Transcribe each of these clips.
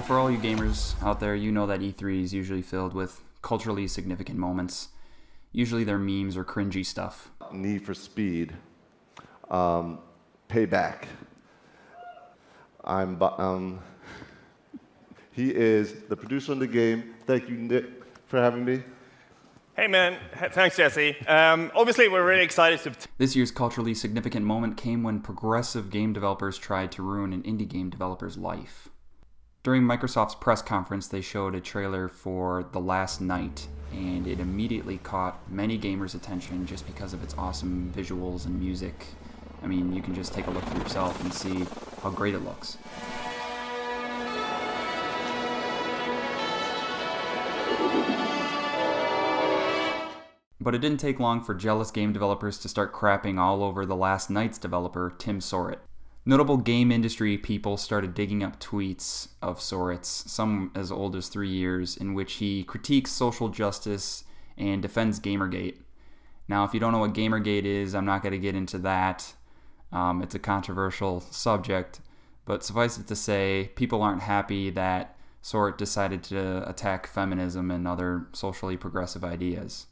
for all you gamers out there, you know that E3 is usually filled with culturally significant moments. Usually they're memes or cringy stuff. Need for Speed, Payback. He is the producer of the game. Thank you, Nick, for having me. Hey man, thanks Jesse. Obviously we're really excited to... This year's culturally significant moment came when progressive game developers tried to ruin an indie game developer's life. During Microsoft's press conference, they showed a trailer for The Last Night, and it immediately caught many gamers' attention just because of its awesome visuals and music. I mean, you can just take a look for yourself and see how great it looks. But it didn't take long for jealous game developers to start crapping all over The Last Night's developer, Tim Soret. Notable game industry people started digging up tweets of Soret's, some as old as 3 years, in which he critiques social justice and defends GamerGate. Now, if you don't know what GamerGate is, I'm not going to get into that. It's a controversial subject, but suffice it to say, people aren't happy that Soret decided to attack feminism and other socially progressive ideas.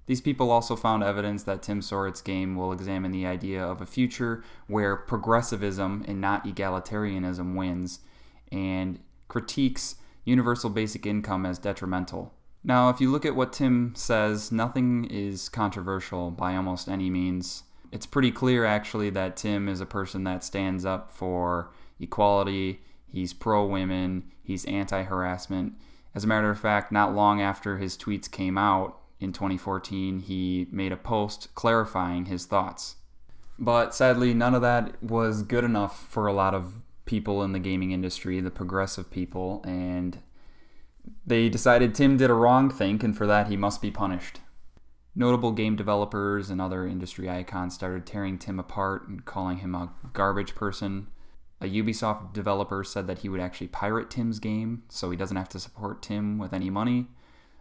These people also found evidence that Tim Soret's game will examine the idea of a future where progressivism and not egalitarianism wins, and critiques universal basic income as detrimental. Now, if you look at what Tim says, nothing is controversial by almost any means. It's pretty clear, actually, that Tim is a person that stands up for equality, he's pro-women, he's anti-harassment. As a matter of fact, not long after his tweets came out, in 2014, he made a post clarifying his thoughts. But sadly, none of that was good enough for a lot of people in the gaming industry, the progressive people, and they decided Tim did a wrong thing, and for that he must be punished. Notable game developers and other industry icons started tearing Tim apart and calling him a garbage person. A Ubisoft developer said that he would actually pirate Tim's game, so he doesn't have to support Tim with any money.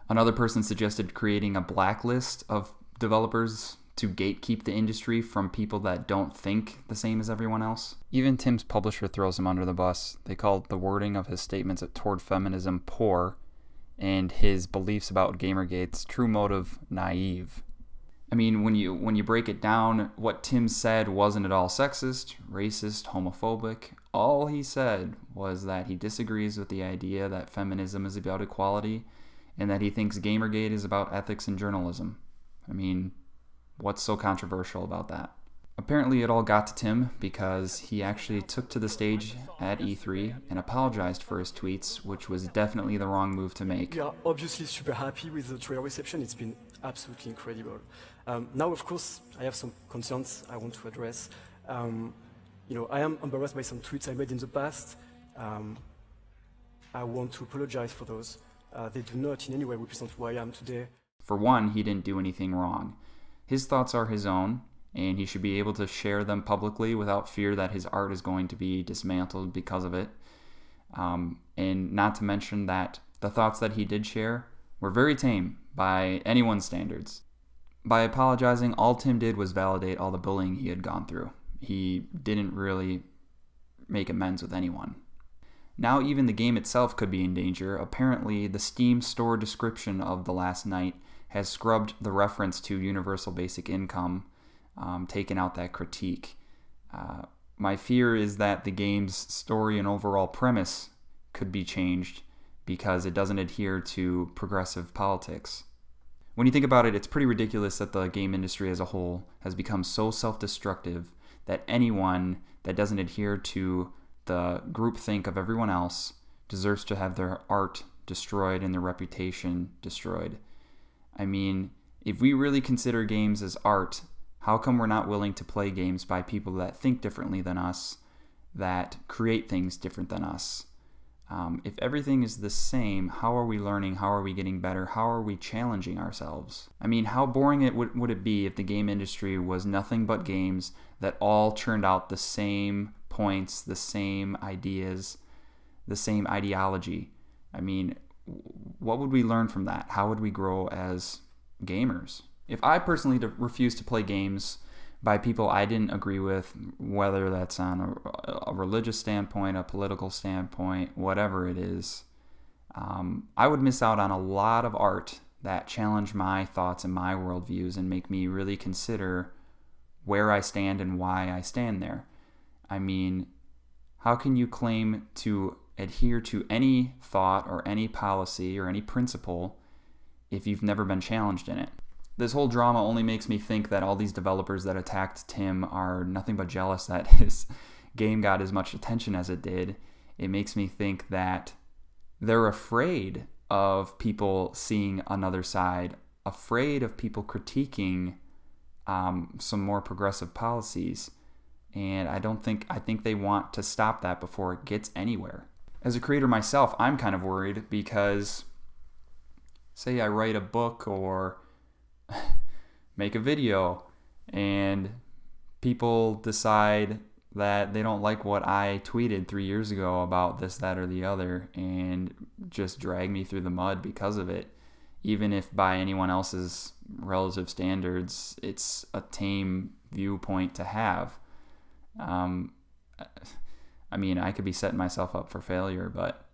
Another person suggested creating a blacklist of developers to gatekeep the industry from people that don't think the same as everyone else. Even Tim's publisher throws him under the bus. They called the wording of his statements toward feminism poor, and his beliefs about GamerGate's true motive naive. I mean, when you break it down, what Tim said wasn't at all sexist, racist, homophobic. All he said was that he disagrees with the idea that feminism is about equality, and that he thinks GamerGate is about ethics and journalism. I mean, what's so controversial about that? Apparently it all got to Tim because he actually took to the stage at E3 and apologized for his tweets, which was definitely the wrong move to make. We are obviously super happy with the trailer reception. It's been absolutely incredible. Now, of course, I have some concerns I want to address. I am embarrassed by some tweets I made in the past. I want to apologize for those. They do not in any way represent who I am today. For one, he didn't do anything wrong. His thoughts are his own, and he should be able to share them publicly without fear that his art is going to be dismantled because of it. And not to mention that the thoughts that he did share were very tame by anyone's standards. By apologizing, all Tim did was validate all the bullying he had gone through. He didn't really make amends with anyone. Now even the game itself could be in danger. Apparently, the Steam store description of The Last Night has scrubbed the reference to universal basic income, taken out that critique. My fear is that the game's story and overall premise could be changed because it doesn't adhere to progressive politics. When you think about it, it's pretty ridiculous that the game industry as a whole has become so self-destructive that anyone that doesn't adhere to the groupthink of everyone else deserves to have their art destroyed and their reputation destroyed. I mean, if we really consider games as art, how come we're not willing to play games by people that think differently than us, that create things different than us? If everything is the same, how are we learning? How are we getting better? How are we challenging ourselves? I mean, how boring would it be if the game industry was nothing but games that all churned out the same points, the same ideas, the same ideology? I mean, what would we learn from that? How would we grow as gamers? If I personally refuse to play games by people I didn't agree with, whether that's on a religious standpoint, a political standpoint, whatever it is. I would miss out on a lot of art that challenge my thoughts and my worldviews and make me really consider where I stand and why I stand there. I mean, how can you claim to adhere to any thought or any policy or any principle if you've never been challenged in it? This whole drama only makes me think that all these developers that attacked Tim are nothing but jealous that his game got as much attention as it did. It makes me think that they're afraid of people seeing another side, afraid of people critiquing some more progressive policies. And I think they want to stop that before it gets anywhere. As a creator myself, I'm kind of worried because, say I write a book or make a video and people decide that they don't like what I tweeted 3 years ago about this, that, or the other and just drag me through the mud because of it. Even if by anyone else's relative standards, it's a tame viewpoint to have. I mean, I could be setting myself up for failure, but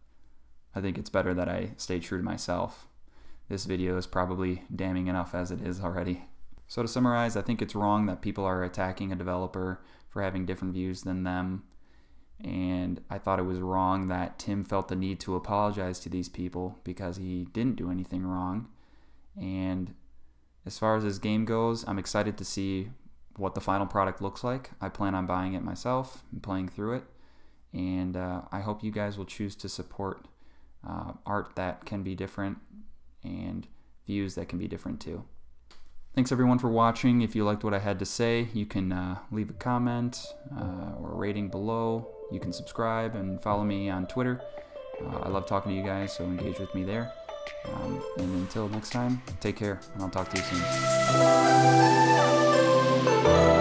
I think it's better that I stay true to myself. This video is probably damning enough as it is already. So to summarize, I think it's wrong that people are attacking a developer for having different views than them. And I thought it was wrong that Tim felt the need to apologize to these people because he didn't do anything wrong. And as far as his game goes, I'm excited to see what the final product looks like. I plan on buying it myself and playing through it. And I hope you guys will choose to support art that can be different and views that can be different too. Thanks everyone for watching. If you liked what I had to say, you can leave a comment or a rating below. You can subscribe and follow me on Twitter. I love talking to you guys, so engage with me there. And until next time, take care, and I'll talk to you soon.